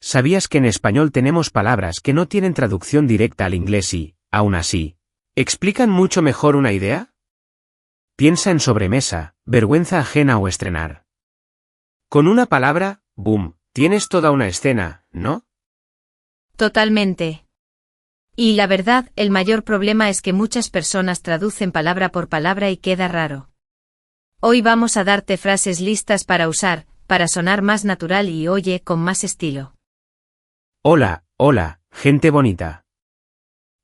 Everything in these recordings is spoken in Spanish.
¿Sabías que en español tenemos palabras que no tienen traducción directa al inglés y, aún así, explican mucho mejor una idea? Piensa en sobremesa, vergüenza ajena o estrenar. Con una palabra, boom, tienes toda una escena, ¿no? Totalmente. Y la verdad, el mayor problema es que muchas personas traducen palabra por palabra y queda raro. Hoy vamos a darte frases listas para usar, para sonar más natural y oye, con más estilo. Hola, hola, gente bonita.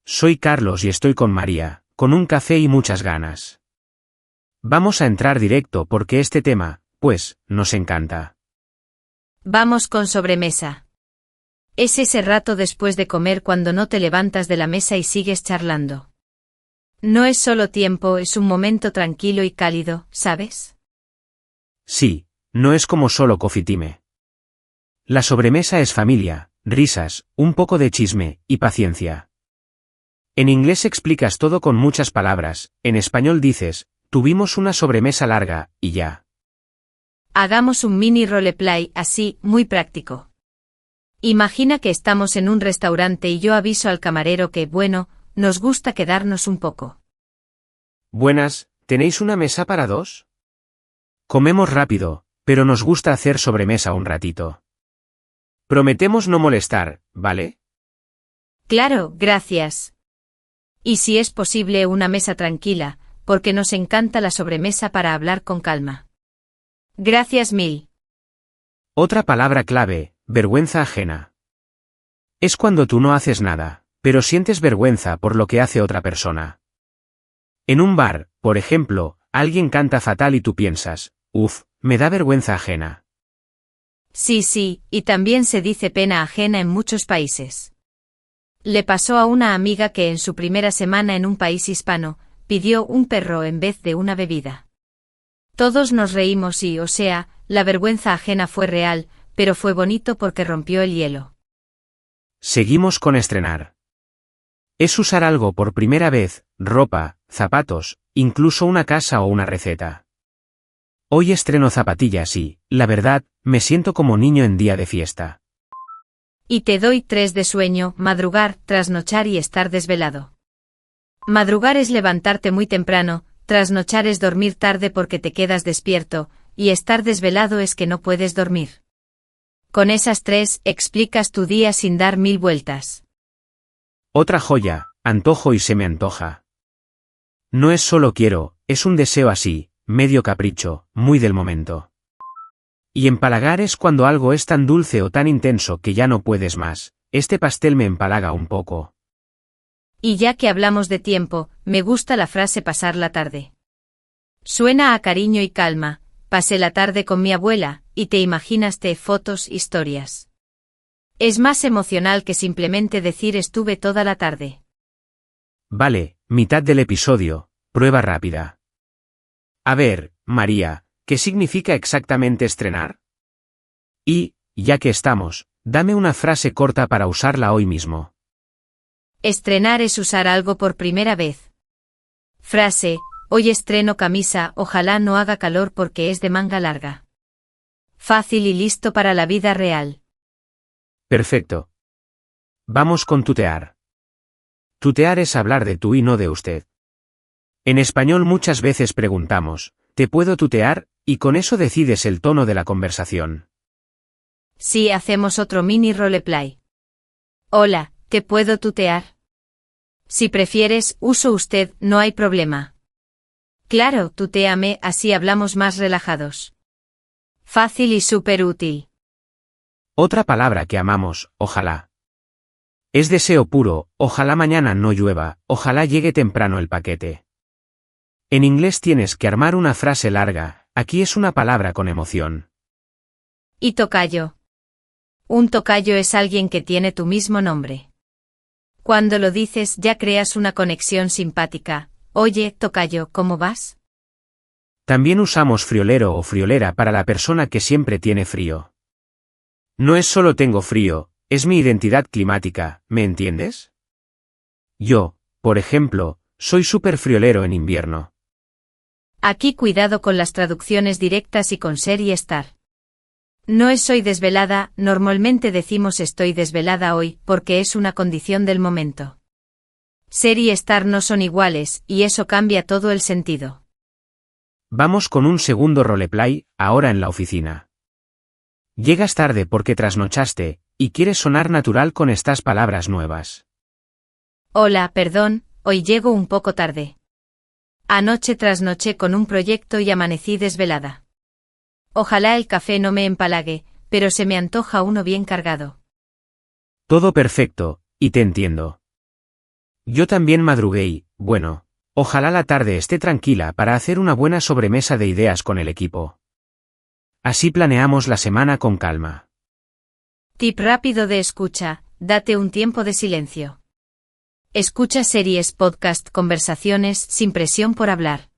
Soy Carlos y estoy con María, con un café y muchas ganas. Vamos a entrar directo porque este tema, pues, nos encanta. Vamos con sobremesa. Es ese rato después de comer cuando no te levantas de la mesa y sigues charlando. No es solo tiempo, es un momento tranquilo y cálido, ¿sabes? Sí, no es como solo coffee time. La sobremesa es familia, risas, un poco de chisme, y paciencia. En inglés explicas todo con muchas palabras, en español dices, tuvimos una sobremesa larga, y ya. Hagamos un mini roleplay así, muy práctico. Imagina que estamos en un restaurante y yo aviso al camarero que, bueno, nos gusta quedarnos un poco. Buenas, ¿tenéis una mesa para dos? Comemos rápido, pero nos gusta hacer sobremesa un ratito. Prometemos no molestar, ¿vale? Claro, gracias. Y si es posible una mesa tranquila, porque nos encanta la sobremesa para hablar con calma. Gracias mil. Otra palabra clave, vergüenza ajena. Es cuando tú no haces nada, pero sientes vergüenza por lo que hace otra persona. En un bar, por ejemplo, alguien canta fatal y tú piensas, uff, me da vergüenza ajena. Sí, y también se dice pena ajena en muchos países. Le pasó a una amiga que en su primera semana en un país hispano, pidió un perro en vez de una bebida. Todos nos reímos y, o sea, la vergüenza ajena fue real, pero fue bonito porque rompió el hielo. Seguimos con estrenar. Es usar algo por primera vez, ropa, zapatos, incluso una casa o una receta. Hoy estreno zapatillas y, la verdad, me siento como niño en día de fiesta. Y te doy 3 de sueño, madrugar, trasnochar y estar desvelado. Madrugar es levantarte muy temprano, trasnochar es dormir tarde porque te quedas despierto, y estar desvelado es que no puedes dormir. Con esas 3 explicas tu día sin dar 1000 vueltas. Otra joya, antojo y se me antoja. No es solo quiero, es un deseo así, medio capricho, muy del momento. Y empalagar es cuando algo es tan dulce o tan intenso que ya no puedes más, este pastel me empalaga un poco. Y ya que hablamos de tiempo, me gusta la frase pasar la tarde. Suena a cariño y calma, pasé la tarde con mi abuela, y te imaginaste fotos, historias. Es más emocional que simplemente decir estuve toda la tarde. Vale, mitad del episodio, prueba rápida. A ver, María, ¿qué significa exactamente estrenar? Y, ya que estamos, dame una frase corta para usarla hoy mismo. Estrenar es usar algo por primera vez. Frase, hoy estreno camisa, ojalá no haga calor porque es de manga larga. Fácil y listo para la vida real. Perfecto. Vamos con tutear. Tutear es hablar de tú y no de usted. En español muchas veces preguntamos, ¿te puedo tutear? Y con eso decides el tono de la conversación. Sí, hacemos otro mini roleplay. Hola, ¿te puedo tutear? Si prefieres, uso usted, no hay problema. Claro, tutéame, así hablamos más relajados. Fácil y súper útil. Otra palabra que amamos, ojalá. Es deseo puro, ojalá mañana no llueva, ojalá llegue temprano el paquete. En inglés tienes que armar una frase larga, aquí es una palabra con emoción. Y tocayo. Un tocayo es alguien que tiene tu mismo nombre. Cuando lo dices ya creas una conexión simpática. Oye, tocayo, ¿cómo vas? También usamos friolero o friolera para la persona que siempre tiene frío. No es solo tengo frío, es mi identidad climática, ¿me entiendes? Yo, por ejemplo, soy súper friolero en invierno. Aquí cuidado con las traducciones directas y con ser y estar. No es soy desvelada, normalmente decimos estoy desvelada hoy porque es una condición del momento. Ser y estar no son iguales, y eso cambia todo el sentido. Vamos con un segundo roleplay, ahora en la oficina. Llegas tarde porque trasnochaste, y quieres sonar natural con estas palabras nuevas. Hola, perdón, hoy llego un poco tarde. Anoche trasnoché con un proyecto y amanecí desvelada. Ojalá el café no me empalague, pero se me antoja uno bien cargado. Todo perfecto, y te entiendo. Yo también madrugué y, bueno, ojalá la tarde esté tranquila para hacer una buena sobremesa de ideas con el equipo. Así planeamos la semana con calma. Tip rápido de escucha, date un tiempo de silencio. Escucha series, podcast, conversaciones, sin presión por hablar.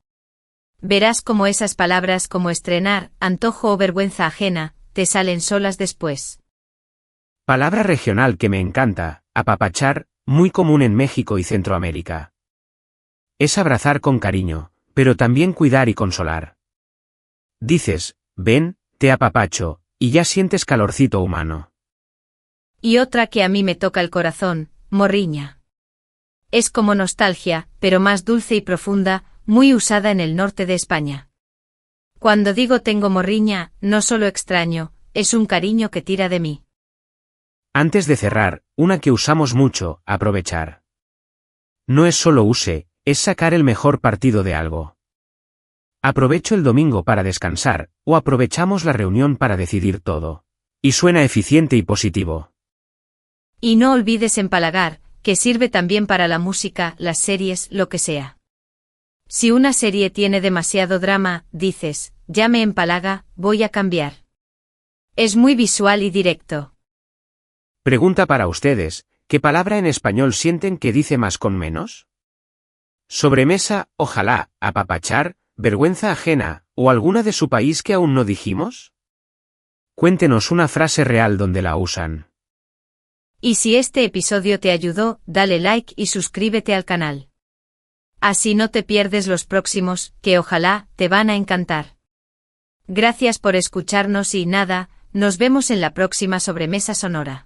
Verás cómo esas palabras como estrenar, antojo o vergüenza ajena, te salen solas después. Palabra regional que me encanta, apapachar, muy común en México y Centroamérica. Es abrazar con cariño, pero también cuidar y consolar. Dices, ven, te apapacho, y ya sientes calorcito humano. Y otra que a mí me toca el corazón, morriña. Es como nostalgia, pero más dulce y profunda, muy usada en el norte de España. Cuando digo tengo morriña, no solo extraño, es un cariño que tira de mí. Antes de cerrar, una que usamos mucho, aprovechar. No es solo use, es sacar el mejor partido de algo. Aprovecho el domingo para descansar, o aprovechamos la reunión para decidir todo. Y suena eficiente y positivo. Y no olvides empalagar, que sirve también para la música, las series, lo que sea. Si una serie tiene demasiado drama, dices, ya me empalaga, voy a cambiar. Es muy visual y directo. Pregunta para ustedes, ¿qué palabra en español sienten que dice más con menos? Sobremesa, ojalá, apapachar, vergüenza ajena, o alguna de su país que aún no dijimos? Cuéntenos una frase real donde la usan. Y si este episodio te ayudó, dale like y suscríbete al canal. Así no te pierdes los próximos, que ojalá te van a encantar. Gracias por escucharnos y nada, nos vemos en la próxima sobremesa sonora.